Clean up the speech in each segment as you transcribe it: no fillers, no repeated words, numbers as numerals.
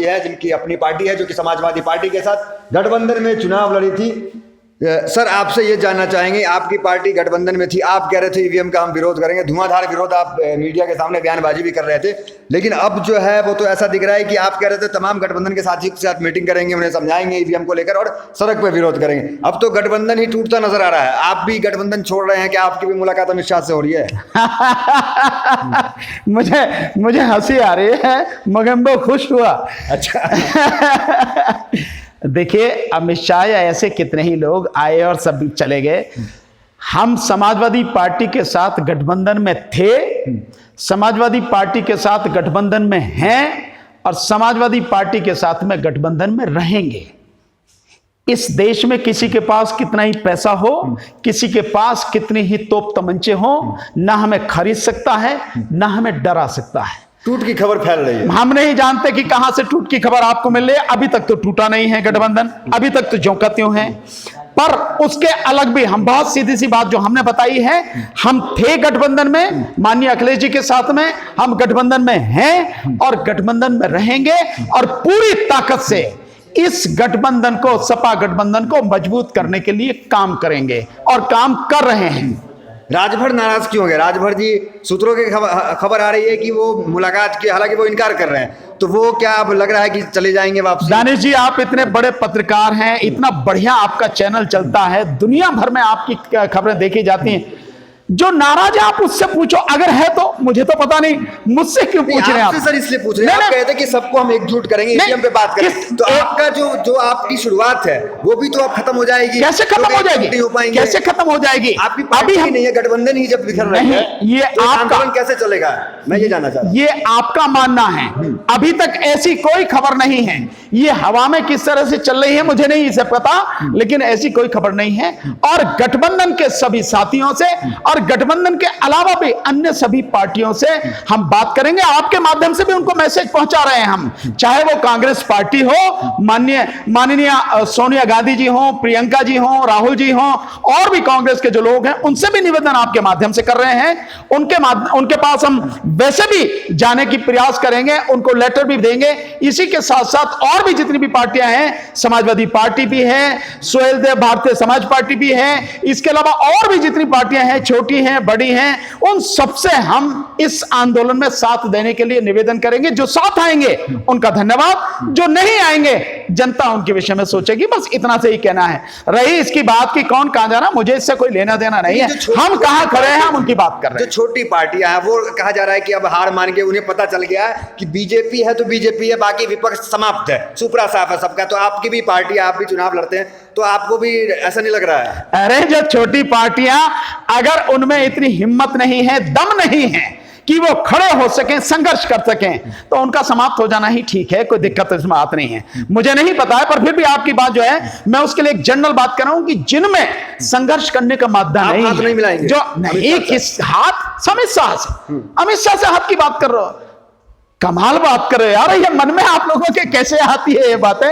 है जिनकी अपनी पार्टी है, जो कि समाजवादी पार्टी के साथ गठबंधन में चुनाव लड़ी थी। सर आपसे ये जानना चाहेंगे, आपकी पार्टी गठबंधन में थी, आप कह रहे थे ईवीएम का हम विरोध करेंगे, धुआंधार विरोध, आप मीडिया के सामने बयानबाजी भी कर रहे थे, लेकिन अब जो है वो तो ऐसा दिख रहा है कि आप कह रहे थे तमाम गठबंधन के साथी के साथ मीटिंग करेंगे, उन्हें समझाएंगे ईवीएम को लेकर और सड़क पर विरोध करेंगे। अब तो गठबंधन ही टूटता नजर आ रहा है, आप भी गठबंधन छोड़ रहे हैं, क्या आपकी भी मुलाकात अमित शाह से हो रही है? मुझे हंसी आ रही है मगर मैं खुश हुआ। अच्छा। देखिए अमित शाह या ऐसे कितने ही लोग आए और सब चले गए। हम समाजवादी पार्टी के साथ गठबंधन में थे, समाजवादी पार्टी के साथ गठबंधन में हैं और समाजवादी पार्टी के साथ में गठबंधन में रहेंगे। इस देश में किसी के पास कितना ही पैसा हो, किसी के पास कितनी ही तोप तमंचे हो, ना हमें खरीद सकता है ना हमें डरा सकता है। टूट की खबर फैल रही है, हम नहीं जानते कि कहां से टूट की खबर आपको मिल रही है। अभी तक तो टूटा नहीं है गठबंधन, अभी तक तो ज्यों का त्यों है। पर उसके अलग भी हम बहुत सीधी सी बात जो हमने बताई है, हम थे गठबंधन में माननीय अखिलेश जी के साथ में, हम गठबंधन में हैं और गठबंधन में रहेंगे और पूरी ताकत से इस गठबंधन को, सपा गठबंधन को मजबूत करने के लिए काम करेंगे और काम कर रहे हैं। राजभर नाराज क्यों हो गए? राजभर जी सूत्रों की खबर आ रही है कि वो मुलाकात की, हालांकि वो इनकार कर रहे हैं, तो वो क्या अब लग रहा है कि चले जाएंगे वापस? दानिश जी आप इतने बड़े पत्रकार हैं, इतना बढ़िया आपका चैनल चलता है, दुनिया भर में आपकी खबरें देखी जाती हैं। जो नाराज है आप उससे पूछो, अगर है तो, मुझे तो पता नहीं, मुझसे क्यों पूछ रहे हैं आप? सर इसलिए पूछ रहे हैं, आप कहते हैं कि सबको हम एकजुट करेंगे, ईवीएम पे बात करें, तो आपका जो आपकी शुरुआत है वो भी तो अब खत्म हो जाएगी। कैसे खत्म हो जाएगी? नहीं हो पाएंगे, कैसे खत्म हो जाएगी? आपकी पार्टी ही नहीं है, गठबंधन ही जब बिखर रहे हैं, ये तो आपका आंदोलन कैसे चलेगा? मैं ये जानना चाह रहा हूं। ये आपका मानना है, अभी तक ऐसी कोई खबर नहीं है। ये हवा में किस तरह से चल रही है मुझे नहीं इसे पता, लेकिन ऐसी कोई खबर नहीं है। और गठबंधन के सभी साथियों से और गठबंधन के अलावा भी अन्य सभी पार्टियों से हम बात करेंगे, आपके माध्यम से भी उनको मैसेज पहुंचा रहे हैं हम, चाहे वो कांग्रेस पार्टी हो, माननीय सोनिया गांधी जी हो, प्रियंका जी हो, राहुल जी हो, और भी कांग्रेस के जो लोग हैं उनसे भी निवेदन आपके माध्यम से कर रहे हैं। उनके पास हम वैसे भी जाने की प्रयास करेंगे, उनको लेटर भी देंगे। इसी के साथ साथ और भी जितनी भी पार्टियां हैं, समाजवादी पार्टी भी है, सुहेल देव भारतीय समाज पार्टी भी है, इसके अलावा और भी जितनी पार्टियां हैं, छोटी हैं बड़ी हैं, उन सबसे हम इस आंदोलन में साथ देने के लिए निवेदन करेंगे। जो साथ आएंगे उनका धन्यवाद, जो नहीं आएंगे जनता उनके विषय में सोचेगी। बस इतना से ही कहना है। रही इसकी बात की कौन कहां जाना, मुझे इससे कोई लेना देना नहीं है, हम कहां खड़े हैं हम उनकी बात कर रहे हैं। जो छोटी पार्टियां हैं वो कहा जा रहा है कि अब हार मान के उन्हें पता चल गया है कि बीजेपी है तो बीजेपी है, बाकी विपक्ष समाप्त है, सुपरा साफ है सबका। तो आपकी भी पार्टी, आप भी चुनाव लड़ते हैं, तो आपको भी ऐसा नहीं लग रहा है? अरे जो छोटी पार्टियां, अगर उनमें इतनी हिम्मत नहीं है, दम नहीं है कि वो खड़े हो सकें, संघर्ष कर सकें, तो उनका समाप्त हो जाना ही ठीक है, कोई दिक्कत इसमें बात नहीं है। मुझे नहीं पता है, पर फिर भी आपकी बात जो है, मैं उसके लिए एक जनरल बात कर रहा हूं कि जिनमें संघर्ष करने का मादा नहीं है, नहीं मिलाएंगे जो नहीं, किस हाथ अमित शाह से हाथ की बात कर रहे हो, कमाल बात कर रहे यार, ये मन में आप लोगों के कैसे आती है ये बातें?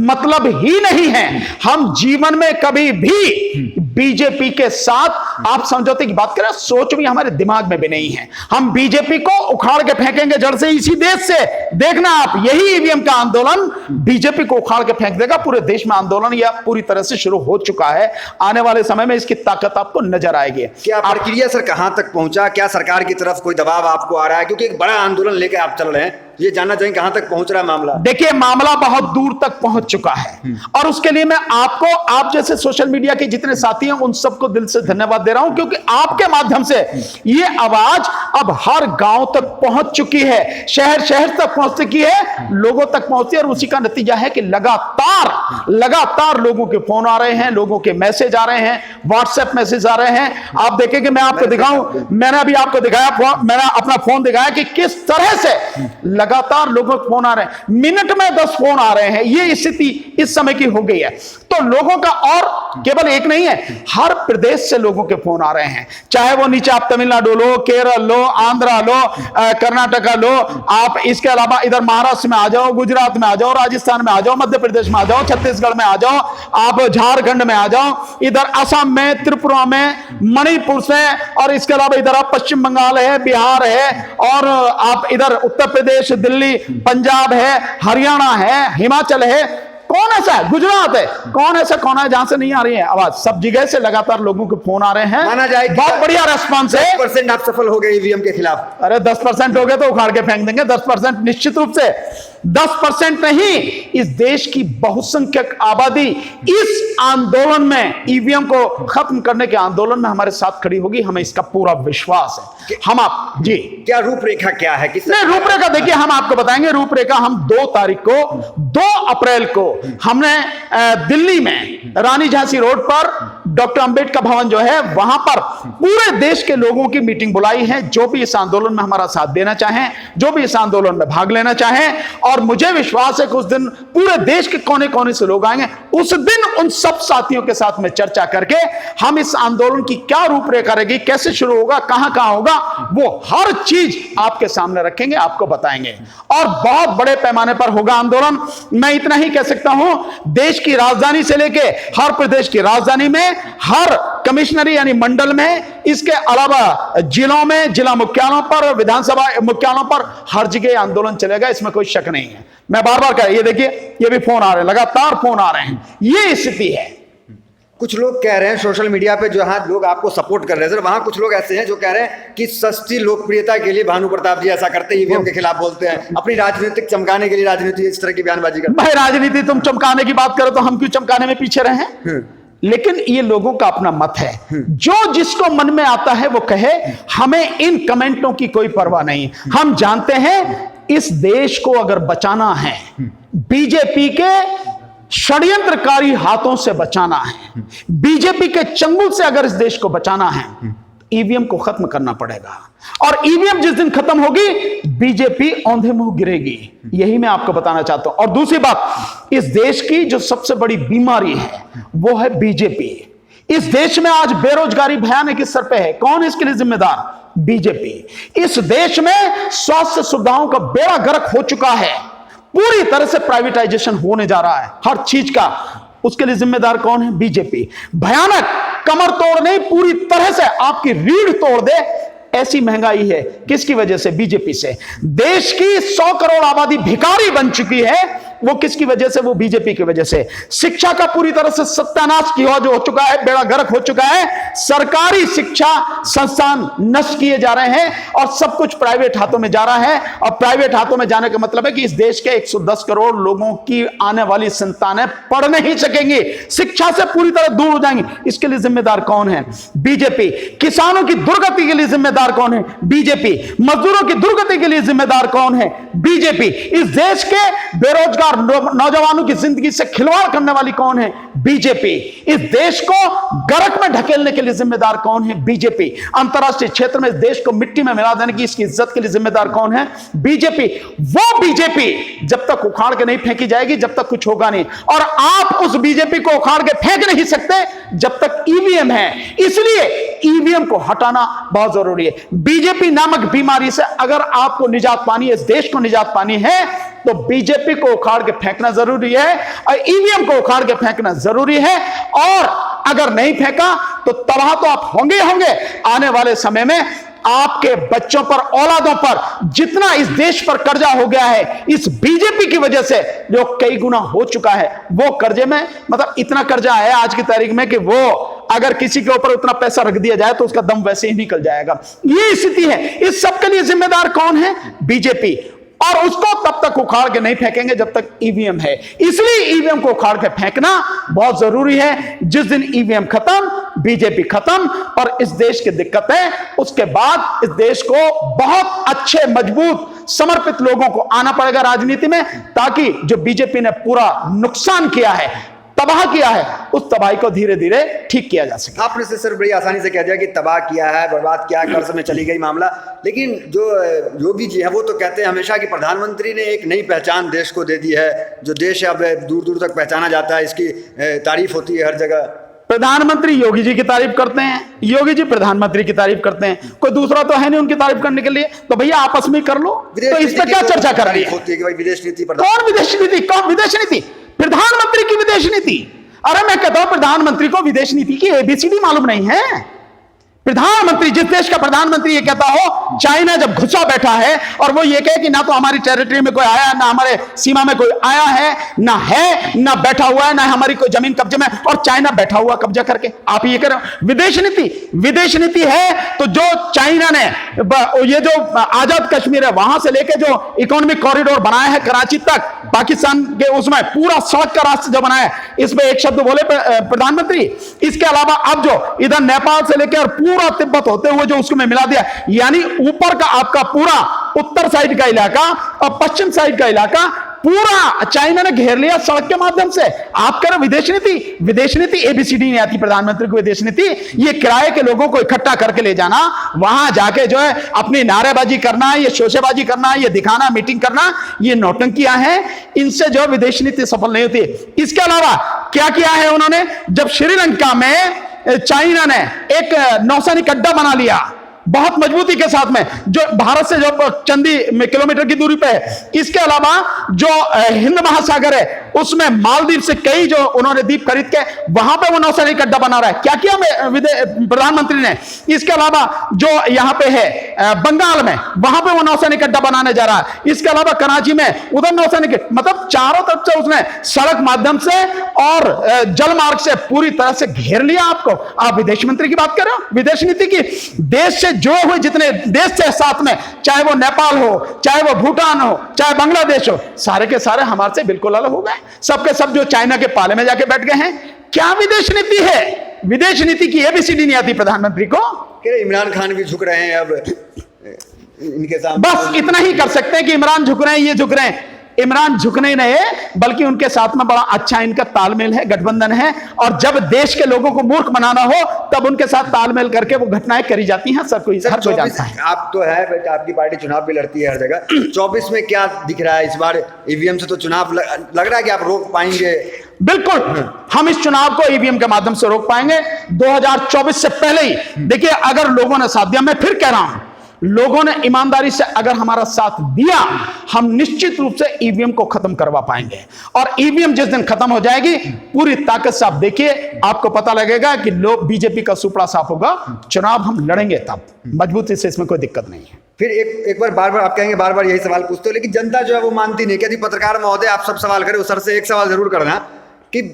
मतलब ही नहीं है। हम जीवन में कभी भी बीजेपी के साथ आप समझौते की बात करें, सोच भी हमारे दिमाग में भी नहीं है। हम बीजेपी को उखाड़ के फेंकेंगे जड़ से इसी देश से। देखना आप, यही ईवीएम का आंदोलन बीजेपी को उखाड़ के फेंक देगा। पूरे देश में आंदोलन या पूरी तरह से शुरू हो चुका है, आने वाले समय में इसकी ताकत आपको नजर आएगी। क्या प्रक्रिया सर कहां तक पहुंचा? क्या सरकार की तरफ कोई दबाव आपको आ रहा है? क्योंकि एक बड़ा आंदोलन लेकर आप चल रहे हैं, ये जानना चाहेंगे कहां तक पहुंच रहा है मामला? देखिए मामला बहुत दूर तक पहुंच चुका है और उसके लिए मैं आपको, आप जैसे सोशल मीडिया के जितने साथी हैं उन सबको दिल से धन्यवाद दे रहा हूं, क्योंकि आपके माध्यम से ये आवाज अब हर गांव तक पहुंच चुकी है, शहर शहर तक पहुंच चुकी है, लोगों तक पहुंचती है। और उसी का नतीजा है कि लगातार लोगों के फोन आ रहे हैं, लोगों के मैसेज आ रहे हैं, व्हाट्सएप मैसेज आ रहे हैं। आप देखेंगे, मैं आपको दिखाऊं, मैंने अभी आपको दिखाया, मैंने अपना फोन दिखाया कि किस तरह से लगातार लोगों के फोन आ रहे हैं, मिनट में 10 फोन आ रहे हैं। ये स्थिति इस समय की हो गई है। तो लोगों का और केवल एक नहीं है, हर प्रदेश से लोगों के फोन आ रहे हैं, चाहे वो नीचे आप तमिलनाडु लो, केरल लो, आंध्रा लो, कर्नाटका लो, आप इसके अलावा इधर महाराष्ट्र में आ जाओ, गुजरात में आ जाओ, राजस्थान में आ जाओ, मध्य प्रदेश में आ जाओ, छत्तीसगढ़ में आ जाओ, आप झारखंड में आ जाओ, इधर असम में, त्रिपुरा में, मणिपुर से, और इसके अलावा इधर आप पश्चिम बंगाल है, बिहार है, और आप इधर उत्तर प्रदेश, दिल्ली, पंजाब है, हरियाणा है, हिमाचल है, कौन ऐसा है, गुजरात है, कौन ऐसा कौन है जहां से नहीं आ रही है आवाज? सब जगह से लगातार लोगों के फोन आ रहे हैं, माना जाए बहुत बढ़िया रेस्पॉन्स है। 10% आप सफल हो गए ईवीएम के खिलाफ। अरे 10% हो गए तो उखाड़ के फेंक देंगे, 10% निश्चित रूप से। 10% नहीं, इस देश की बहुसंख्यक आबादी इस आंदोलन में, ईवीएम को खत्म करने के आंदोलन में हमारे साथ खड़ी होगी, हमें इसका पूरा विश्वास है। हम आप जी क्या रूपरेखा क्या है, किस नहीं, रूपरेखा देखिए हम आपको बताएंगे। रूपरेखा हम 2 तारीख को, 2 अप्रैल को हमने दिल्ली में रानी झांसी रोड पर डॉक्टर अंबेडकर भवन जो है वहां पर पूरे देश के लोगों की मीटिंग बुलाई है, जो भी इस आंदोलन में हमारा साथ देना चाहें, जो भी इस आंदोलन में भाग लेना चाहें, और मुझे विश्वास है कि उस दिन पूरे देश के कोने कोने से लोग आएंगे। उस दिन उन सब साथियों के साथ में चर्चा करके हम इस आंदोलन की क्या रूपरेखा रहेगी, कैसे शुरू होगा, कहां कहां होगा, वो हर चीज आपके सामने रखेंगे, आपको बताएंगे, और बहुत बड़े पैमाने पर होगा आंदोलन। मैं इतना ही कह सकता हूं, देश की राजधानी से लेके हर प्रदेश की राजधानी में, हर कमिश्नरी यानी मंडल में, इसके अलावा जिलों में, जिला मुख्यालयों पर, विधानसभा मुख्यालयों पर, हर जगह आंदोलन चलेगा, इसमें कोई शक नहीं है। मैं बार बार कह रहा हूं, ये देखिए ये भी फोन आ रहे हैं, लगातार फोन आ रहे हैं, ये स्थिति है। कुछ लोग कह रहे हैं सोशल मीडिया पे, जहां लोग आपको सपोर्ट कर रहे हैं सर, वहां कुछ लोग ऐसे हैं जो कह रहे हैं कि सस्ती लोकप्रियता के लिए भानु प्रताप जी ऐसा करते हैं, ईवीएम के खिलाफ बोलते हैं, अपनी राजनीतिक चमकाने के लिए राजनीति इस तरह की बयानबाजी करते हैं। भाई राजनीति तुम चमकाने की बात करो तो हम क्यों चमकाने में पीछे रहे हैं? लेकिन ये लोगों का अपना मत है, जो जिसको मन में आता है वो कहे, हमें इन कमेंटों की कोई परवाह नहीं। हम जानते हैं इस देश को अगर बचाना है, बीजेपी के षड्यंत्रकारी हाथों से बचाना है, बीजेपी के चंगुल से अगर इस देश को बचाना है, ईवीएम को खत्म करना पड़ेगा। और ईवीएम जिस दिन खत्म होगी, बीजेपी औंधे मुंह गिरेगी, यही मैं आपको बताना चाहता हूं। और दूसरी बात, इस देश की जो सबसे बड़ी बीमारी है वो है बीजेपी। इस देश में आज बेरोजगारी भयानक स्तर पे है, कौन इसके लिए जिम्मेदार? बीजेपी। इस देश में स्वास्थ्य सुविधाओं का बेड़ा गर्क हो चुका है, पूरी तरह से प्राइवेटाइजेशन होने जा रहा है हर चीज का, उसके लिए जिम्मेदार कौन है? बीजेपी। भयानक, कमर तोड़ नहीं, पूरी तरह से आपकी रीढ़ तोड़ दे ऐसी महंगाई है, किसकी वजह से? बीजेपी से। देश की 100 करोड़ आबादी भिखारी बन चुकी है, वो किसकी वजह से? वो बीजेपी की वजह से। शिक्षा का पूरी तरह से सत्यानाश किया जो हो चुका है, बेड़ा गर्क हो चुका है, सरकारी शिक्षा संस्थान नष्ट किए जा रहे हैं और सब कुछ प्राइवेट हाथों में जा रहा है। और प्राइवेट हाथों में जाने का मतलब है कि इस देश के 110 करोड़ लोगों की आने वाली संतानें पढ़ नहीं सकेंगी, शिक्षा से पूरी तरह दूर हो जाएंगी। इसके लिए जिम्मेदार कौन है? बीजेपी। किसानों की दुर्गति के लिए जिम्मेदार कौन है? बीजेपी। मजदूरों की दुर्गति के लिए जिम्मेदार कौन है? बीजेपी। इस देश के बेरोजगार नौजवानों की जिंदगी से खिलवाड़ करने वाली कौन है? बीजेपी। इस देश को गर्क में ढकेलने के लिए जिम्मेदार कौन है? बीजेपी। अंतरराष्ट्रीय क्षेत्र में इस देश को मिट्टी में मिला देने की, इसकी इज्जत के लिए जिम्मेदार कौन है? बीजेपी। वो बीजेपी जब तक उखाड़ के नहीं फेंकी जाएगी, जब तक कुछ होगा नहीं। और आप उस बीजेपी को उखाड़ के फेंक नहीं सकते जब तक ईवीएम है। इसलिए ईवीएम को हटाना बहुत जरूरी है। बीजेपी नामक बीमारी से अगर आपको निजात पानी है, इस देश को निजात पानी है, तो बीजेपी को उखाड़ के फेंकना जरूरी है और ईवीएम को उखाड़ के फेंकना जरूरी है। और अगर नहीं फेंका तो तबाह तो आप होंगे आने वाले समय में। आपके बच्चों पर, औलादों पर जितना इस देश पर कर्जा हो गया है इस बीजेपी की वजह से, जो कई गुना हो चुका है, वो कर्जे में मतलब इतना कर्जा है आज की तारीख में कि वो अगर किसी के ऊपर उतना पैसा रख दिया जाए तो उसका दम वैसे ही निकल जाएगा। ये स्थिति है। इस सब के लिए जिम्मेदार कौन है? बीजेपी। और उसको तब तक उखाड़ के नहीं फेंकेंगे जब तक ईवीएम है। इसलिए ईवीएम को उखाड़ के फेंकना बहुत जरूरी है। जिस दिन ईवीएम खत्म, बीजेपी खत्म और इस देश की दिक्कत है, उसके बाद इस देश को बहुत अच्छे, मजबूत, समर्पित लोगों को आना पड़ेगा राजनीति में, ताकि जो बीजेपी ने पूरा नुकसान किया है, तबाह किया है, उस तबाही को धीरे धीरे ठीक किया जा सके। आपने से सर बड़ी आसानी से कह दिया कि तबाह किया है, बर्बाद किया है, कर्ज में चली गई मामला। लेकिन जो योगी जी हैं वो तो कहते हैं हमेशा कि प्रधानमंत्री ने एक नई पहचान देश को दे दी है, जो देश अब दूर दूर तक पहचाना जाता है, इसकी तारीफ होती है हर जगह। प्रधानमंत्री योगी जी की तारीफ करते हैं, योगी जी प्रधानमंत्री की तारीफ करते हैं, कोई दूसरा तो है नहीं उनकी तारीफ करने के लिए, तो भैया आपस में कर लो। तो इस पर क्या चर्चा कर रही है? होती है कि भाई विदेश नीति पर कौन विदेश नीति? कौन विदेश नीति? प्रधानमंत्री की विदेश नीति? अरे मैं कहता हूं प्रधानमंत्री को विदेश नीति की एबीसीडी मालूम नहीं है। प्रधानमंत्री, जिस देश का प्रधानमंत्री ये कहता हो चाइना जब घुसा बैठा है और वो ये कहे कि ना तो हमारी टेरिटरी में कोई आया, ना हमारे सीमा में कोई आया है, ना बैठा हुआ है, ना हमारी कोई जमीन कब्जे में, और चाइना बैठा हुआ कब्जा करके, आप ये कह रहे हो विदेश नीति? विदेश नीति है तो जो चाइना ने ये जो आजाद कश्मीर है वहां से लेके जो इकोनॉमिक कॉरिडोर बनाया है कराची तक, पाकिस्तान के उसमें पूरा सड़क का रास्ता जो बनाया है, इसमें एक शब्द बोले प्रधानमंत्री। इसके अलावा अब जो इधर नेपाल से लेकर पूरा तिब्बत होते हुए जो उसको में मिला दिया, यानी ऊपर का आपका पूरा उत्तर साइड का इलाका और पश्चिम साइड का इलाका पूरा चाइना ने घेर लिया सड़क के माध्यम से। आप कह रहे विदेश नीति? विदेश नीति एबीसीडी नहीं आती प्रधानमंत्री को। विदेश नीति ये किराए के लोगों को इकट्ठा करके ले जाना, वहां जाके जो है अपनी नारेबाजी करना, ये शोशेबाजी करना, ये दिखाना, मीटिंग करना, ये नौटंकियां हैं। इनसे जो विदेश नीति सफल नहीं होती। इसके अलावा क्या किया है उन्होंने? जब श्रीलंका में चाइना ने एक नौसैनिक अड्डा बना लिया बहुत मजबूती के साथ में, जो भारत से जो चंदी किलोमीटर की दूरी पे है। इसके अलावा जो हिंद महासागर है उसमें मालदीव से कई जो उन्होंने द्वीप खरीद के वहां पे वो नौसैनिक अड्डा बना रहा है। क्या किया प्रधानमंत्री ने? इसके अलावा जो यहां पे है बंगाल में, वहां पे वो नौसैनिक अड्डा बनाने जा रहा है। इसके अलावा कराची में उधर नौसैनिक, मतलब चारों तरफ से उसने सड़क माध्यम से और जल मार्ग से पूरी तरह से घेर लिया आपको। आप विदेश मंत्री की बात कर रहे हो? विदेश नीति की? देश से जो हुए जितने देश से साथ में, चाहे वो नेपाल हो, चाहे वो भूटान हो, चाहे बांग्लादेश हो, सारे के सारे हमारे से बिल्कुल अलग हो गए। सबके सब जो चाइना के पाले में जाके बैठ गए हैं। क्या विदेश नीति है? विदेश नीति की एबीसीडी नहीं आती प्रधानमंत्री को। इमरान खान भी झुक रहे हैं अब इनके सामने। बस इतना ही कर सकते हैं कि इमरान झुक रहे हैं, ये झुक रहे हैं। इमरान झुकने ही नहीं है, बल्कि उनके साथ में बड़ा अच्छा इनका तालमेल है, गठबंधन है। और जब देश के लोगों को मूर्ख बनाना हो तब उनके साथ तालमेल करके वो घटनाएं करी जाती हैं। हर कोई जानता है। आप तो है, आपकी पार्टी चुनाव भी लड़ती है हर जगह। 24 में क्या दिख रहा है इस बार? ईवीएम से तो चुनाव लग रहा है कि आप रोक पाएंगे? बिल्कुल, हम इस चुनाव को ईवीएम के माध्यम से रोक पाएंगे 2024 से पहले ही। देखिए, अगर लोगों ने साथ दिया, मैं फिर कह रहा हूं, लोगों ने ईमानदारी से अगर हमारा साथ दिया, हम निश्चित रूप से ईवीएम को खत्म करवा पाएंगे। और ईवीएम जिस दिन खत्म हो जाएगी, पूरी ताकत से आप देखिए, आपको पता लगेगा कि लोग बीजेपी का सुपड़ा साफ होगा। चुनाव हम लड़ेंगे तब मजबूती से, इसमें कोई दिक्कत नहीं है। फिर एक बार आप कहेंगे, बार यही सवाल पूछते हो, लेकिन जनता जो है वो मानती नहीं। कहती पत्रकार महोदय आप सब सवाल करें, सर से एक सवाल जरूर करना कि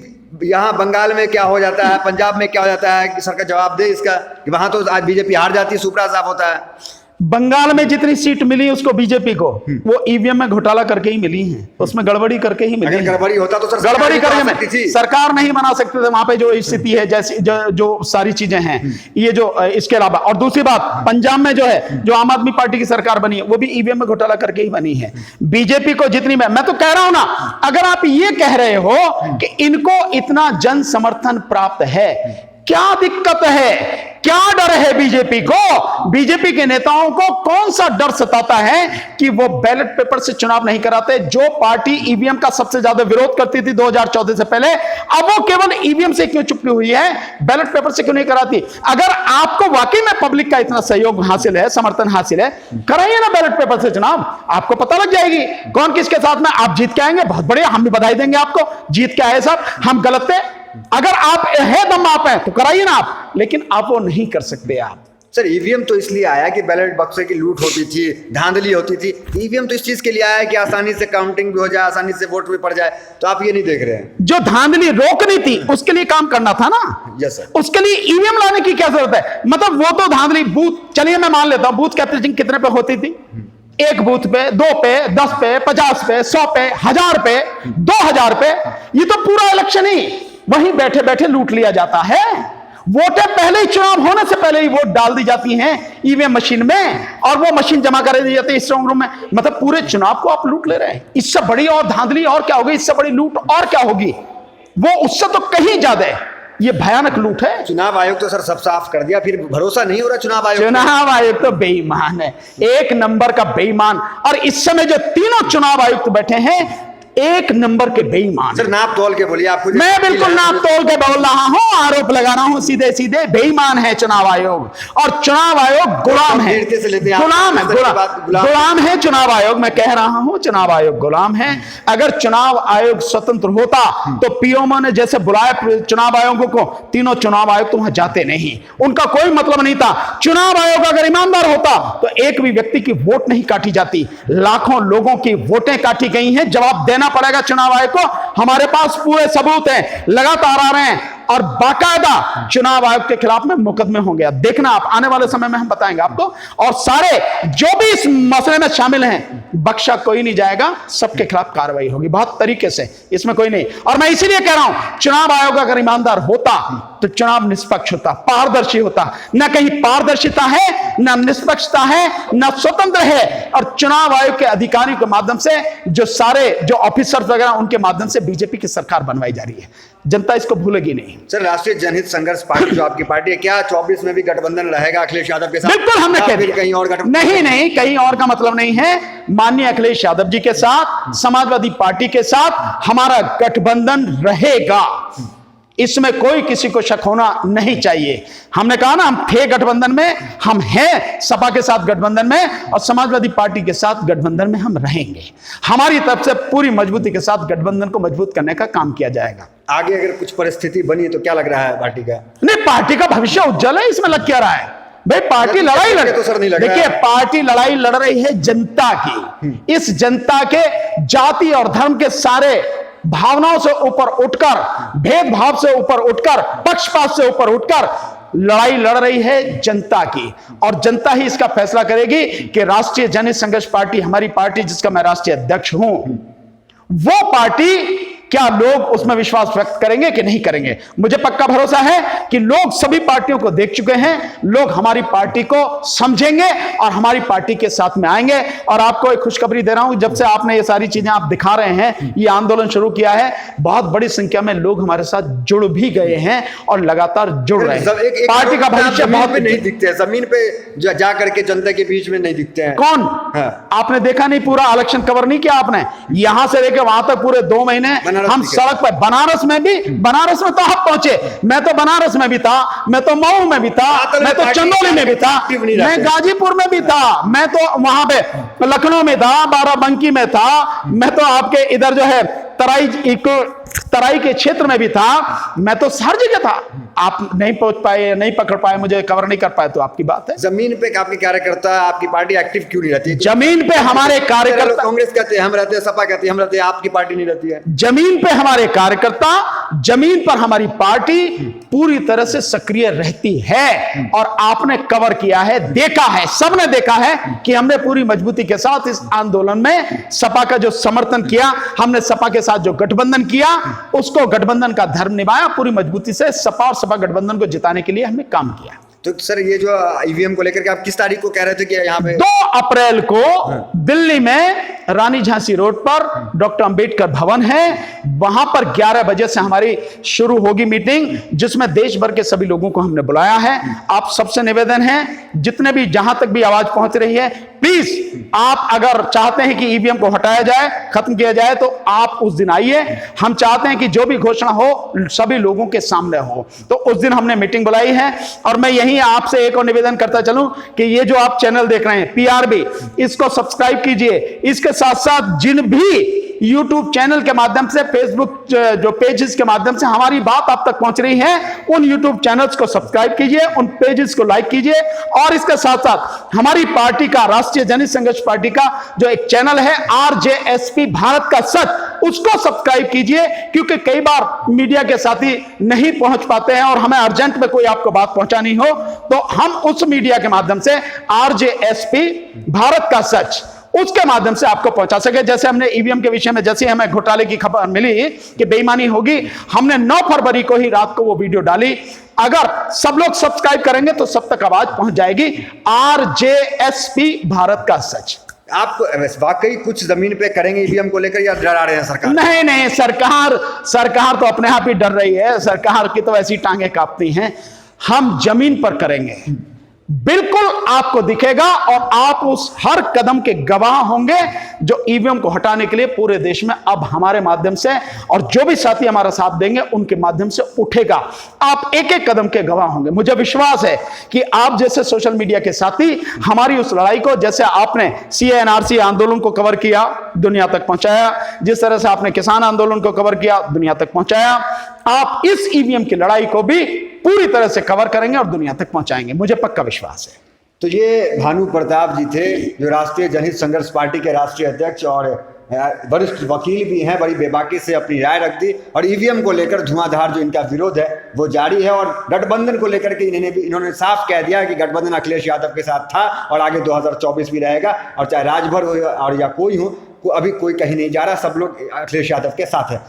यहाँ बंगाल में क्या हो जाता है, पंजाब में क्या हो जाता है, कि सरकार जवाब दे इसका, कि वहां तो आज बीजेपी हार जाती है, सुपड़ा साफ होता है। बंगाल में जितनी सीट मिली उसको बीजेपी को, वो ईवीएम में घोटाला करके ही मिली है, उसमें गड़बड़ी करके ही मिली। अगर गड़बड़ी होता तो सर गड़बड़ी करके सरकार नहीं बना सकते थे वहां पे जो स्थिति है, जैसी जो सारी चीजें हैं ये जो। इसके अलावा और दूसरी बात, पंजाब में जो है, जो आम आदमी पार्टी की सरकार बनी है, वो भी ईवीएम में घोटाला करके ही बनी है। बीजेपी को जितनी, मैं तो कह रहा हूं ना, अगर आप ये कह रहे हो कि इनको इतना जन समर्थन प्राप्त है, क्या दिक्कत है? क्या डर है बीजेपी को? बीजेपी के नेताओं को कौन सा डर सताता है कि वो बैलेट पेपर से चुनाव नहीं कराते? जो पार्टी ईवीएम का सबसे ज्यादा विरोध करती थी 2014 से पहले, अब वो केवल ईवीएम से क्यों चुपकी हुई है? बैलेट पेपर से क्यों नहीं कराती? अगर आपको वाकई में पब्लिक का इतना सहयोग हासिल है, समर्थन हासिल है, कराइए ना बैलेट पेपर से चुनाव। आपको पता लग जाएगी कौन किसके साथ में। आप जीत के आएंगे, बहुत बढ़िया, हम भी बधाई देंगे आपको, जीत के आए साहब, हम गलत थे। अगर आप है दम आप है तो कराइए ना आप, लेकिन आप वो नहीं कर सकते आप। सर, ईवीएम तो इसलिए आया कि बैलेट बक्से की लूट होती थी, धांधली होती थी। ईवीएम तो इस चीज के लिए आया कि आसानी से काउंटिंग भी हो जाए, आसानी से वोट भी पड़ जाए। तो आप ये नहीं देख रहे हैं? जो धांधली रोकनी थी उसके लिए काम करना था ना। Yes sir. उसके लिए ईवीएम लाने की क्या जरूरत है? मतलब वो तो धांधली बूथ, चलिए मैं मान लेता हूं, बूथ कैप्चरिंग कितने पे होती थी? एक बूथ पे, 2 पे, 10 पे, 50 पे, 100 पे, 1000 पे, 2000 पे। ये तो पूरा इलेक्शन ही वहीं बैठे बैठे लूट लिया जाता है। वोटें पहले ही, चुनाव होने से पहले ही वोट डाल दी जाती हैं ईवीएम मशीन में, और वो मशीन जमा कर दी जाती है स्ट्रांग रूम में। मतलब पूरे चुनाव को आप लूट ले रहे हैं। इससे बड़ी और धांधली और क्या होगी? इससे बड़ी लूट और क्या होगी? वो उससे तो कहीं ज्यादा है। ये भयानक लूट है। चुनाव आयोग तो सर सब साफ कर दिया, फिर भरोसा नहीं हो रहा चुनाव आयोग। चुनाव आयोग तो बेईमान है, एक नंबर का बेईमान। और इस समय जो तीनों चुनाव आयुक्त बैठे हैं, एक नंबर के बेईमान सर नाप तोल के बोलिए, आप मैं बिल्कुल नाप तोल के बोल रहा हूं, आरोप लगा रहा हूं सीधे सीधे। बेईमान है चुनाव आयोग, और चुनाव आयोग गुलाम है, गुलाम है चुनाव आयोग। मैं कह रहा हूं चुनाव आयोग गुलाम है। अगर चुनाव आयोग स्वतंत्र होता तो पीएमओ ने जैसे बुलाया चुनाव आयोगों को, तीनों चुनाव आयोग तो वहां जाते नहीं, उनका कोई मतलब नहीं था। चुनाव आयोग अगर ईमानदार होता तो एक भी व्यक्ति की वोट नहीं काटी जाती, लाखों लोगों की वोटें काटी गई हैं। जवाब देना पड़ेगा चुनाव आयोग को। हमारे पास पूरे सबूत हैं, लगातार आ रहे हैं, और बाकायदा चुनाव आयोग के खिलाफ में मुकदमे होंगे। अब देखना आप, आने वाले समय में हम बताएंगे आपको। और सारे जो भी इस मसले में शामिल हैं, बख्शा कोई नहीं जाएगा, सबके खिलाफ कार्रवाई होगी बहुत तरीके से, इसमें कोई नहीं। और मैं इसीलिए कह रहा हूं चुनाव आयोग अगर ईमानदार होता तो चुनाव निष्पक्ष होता, पारदर्शी होता। न कहीं पारदर्शिता है, न निष्पक्षता है, न स्वतंत्र है। और चुनाव आयोग के अधिकारियों के माध्यम से जो सारे जो ऑफिसर वगैरह, उनके माध्यम से बीजेपी की सरकार बनवाई जा रही है। जनता इसको भूलेगी नहीं। सर राष्ट्रीय जनहित संघर्ष पार्टी जो आपकी पार्टी है, क्या 24 में भी गठबंधन रहेगा अखिलेश यादव के साथ? बिल्कुल हमने कह दिया, कहीं और गठबंधन नहीं, कहीं और का मतलब नहीं है। माननीय अखिलेश यादव जी के साथ, समाजवादी पार्टी के साथ हमारा गठबंधन रहेगा, इसमें कोई किसी को शक होना नहीं चाहिए। हमने कहा ना, हम थे गठबंधन में, हम हैं सपा के साथ गठबंधन में, और समाजवादी पार्टी के साथ गठबंधन में हम रहेंगे। हमारी तरफ से पूरी मजबूती के साथ गठबंधन को मजबूत करने का काम किया जाएगा। आगे अगर कुछ परिस्थिति बनी तो क्या लग रहा है पार्टी का? नहीं, पार्टी का भविष्य उज्जवल है, इसमें लग क्या रहा है भाई? पार्टी लड़ाई लड़, तो सर नहीं लग रहा है। देखिए पार्टी लड़ाई लड़ रही है जनता की। इस जनता के जाति और धर्म के सारे भावनाओं से ऊपर उठकर, भेदभाव से ऊपर उठकर, पक्षपात से ऊपर उठकर लड़ाई लड़ रही है जनता की। और जनता ही इसका फैसला करेगी कि राष्ट्रीय जनहित संघर्ष पार्टी, हमारी पार्टी जिसका मैं राष्ट्रीय अध्यक्ष हूं, वो पार्टी क्या लोग उसमें विश्वास व्यक्त करेंगे कि नहीं करेंगे। मुझे पक्का भरोसा है कि लोग सभी पार्टियों को देख चुके हैं, लोग हमारी पार्टी को समझेंगे और हमारी पार्टी के साथ में आएंगे। और आपको एक खुशखबरी दे रहा हूं, जब से आपने ये सारी चीजें आप दिखा रहे हैं, ये आंदोलन शुरू किया है, बहुत बड़ी संख्या में लोग हमारे साथ जुड़ भी गए हैं और लगातार जुड़ रहे हैं। पार्टी का भविष्य बहुत नहीं दिखते हैं, जमीन पे जा करके जनता के बीच में नहीं दिखते हैं। कौन? आपने देखा नहीं, पूरा इलेक्शन कवर नहीं किया आपने, यहां से लेकर वहां तक पूरे 2 महीने हम सड़क पर। बनारस में भी, बनारस में तो आप पहुंचे, मैं तो बनारस में भी था, मैं तो मऊ में भी था, मैं तो चंदौली में भी था, मैं गाजीपुर में भी था, मैं तो वहां पे लखनऊ में था, बाराबंकी में था, मैं तो आपके इधर जो है तराई के क्षेत्र में भी था, मैं तो हर जगह था। आप नहीं पहुंच पाए, नहीं पकड़ पाए, मुझे कवर नहीं कर पाए, तो आपकी बात है। जमीन पे आपके कार्यकर्ता, आपकी पार्टी एक्टिव क्यों नहीं रहती? जमीन पे हमारे कार्यकर्ता, कांग्रेस कहते हैं हम रहते हैं, सपा कहती है हम रहते हैं, आपकी पार्टी नहीं रहती है। जमीन पे हमारे कार्यकर्ता, जमीन पर हमारी पार्टी पूरी तरह से सक्रिय रहती है। और आपने कवर किया है, देखा है, सबने देखा है कि हमने पूरी मजबूती के साथ इस आंदोलन में सपा का जो समर्थन किया, हमने सपा के साथ जो गठबंधन किया, उसको गठबंधन का धर्म निभाया पूरी मजबूती से। सपा और सपा गठबंधन को जिताने के लिए हमने काम किया। तो सर ये जो ईवीएम को लेकर के आप किस तारीख को कह रहे थे कि यहाँ पे 2 अप्रैल को दिल्ली में रानी झांसी रोड पर डॉक्टर अंबेडकर भवन है, वहां पर 11 बजे से हमारी शुरू होगी मीटिंग, जिसमें देश भर के सभी लोगों को हमने बुलाया है। आप सबसे निवेदन है, जितने भी जहां तक भी आवाज पहुंच रही है, प्लीज आप अगर चाहते हैं कि ईवीएम को हटाया जाए, खत्म किया जाए, तो आप उस दिन आइए। हम चाहते हैं कि जो भी घोषणा हो सभी लोगों के सामने हो, तो उस दिन हमने मीटिंग बुलाई है। और मैं यही आपसे एक और निवेदन करता चलूं कि ये जो आप चैनल देख रहे हैं पीआरबी, इसको सब्सक्राइब कीजिए। इसके साथ साथ जिन भी YouTube चैनल के माध्यम से, फेसबुक जो पेजेस के माध्यम से हमारी बात आप तक पहुंच रही है, उन YouTube चैनल्स को सब्सक्राइब कीजिए, उन पेजेस को लाइक कीजिए। और इसके साथ साथ हमारी पार्टी का, राष्ट्रीय जनहित संघर्ष पार्टी का जो एक चैनल है RJSP भारत का सच, उसको सब्सक्राइब कीजिए, क्योंकि कई बार मीडिया के साथी नहीं पहुंच पाते हैं और हमें अर्जेंट में कोई आपको बात पहुंचानी हो, तो हम उस मीडिया के माध्यम से RJSP भारत का सच, उसके माध्यम से आपको पहुंचा सके। जैसे हमने ईवीएम के विषय में, जैसे हमें घोटाले की खबर मिली कि बेईमानी होगी, हमने 9 फरवरी को ही रात को वो वीडियो डाली। अगर सब लोग सब्सक्राइब करेंगे तो सब तक आवाज पहुंच जाएगी। RJSP भारत का सच। आप वाकई कुछ जमीन पे करेंगे ईवीएम को लेकर, या डरा रहे हैं सरकार? नहीं, सरकार तो अपने आप ही डर रही है। सरकार की तो ऐसी टांगे कांपती हैं। हम जमीन पर करेंगे, बिल्कुल आपको दिखेगा और आप उस हर कदम के गवाह होंगे जो ईवीएम को हटाने के लिए पूरे देश में अब हमारे माध्यम से और जो भी साथी हमारा साथ देंगे उनके माध्यम से उठेगा। आप एक एक कदम के गवाह होंगे। मुझे विश्वास है कि आप जैसे सोशल मीडिया के साथी हमारी उस लड़ाई को, जैसे आपने सीएनआरसी आंदोलन को कवर किया, दुनिया तक पहुंचाया, जिस तरह से आपने किसान आंदोलन को कवर किया, दुनिया तक पहुंचाया, आप इस ईवीएम की लड़ाई को भी पूरी तरह से कवर करेंगे और दुनिया तक पहुंचाएंगे। मुझे पक्का विश्वास है। तो ये भानु प्रताप जी थे, जो राष्ट्रीय जनहित संघर्ष पार्टी के राष्ट्रीय अध्यक्ष और वरिष्ठ वकील भी हैं। बड़ी बेबाकी से अपनी राय रख दी और ईवीएम को लेकर धुआंधार जो इनका विरोध है वो जारी है। और गठबंधन को लेकर के इन्होंने साफ कह दिया कि गठबंधन अखिलेश यादव के साथ था और आगे 2024 भी रहेगा, और चाहे राजभर हो और या कोई हो, अभी कोई कहीं नहीं जा रहा, सब लोग अखिलेश यादव के साथ है।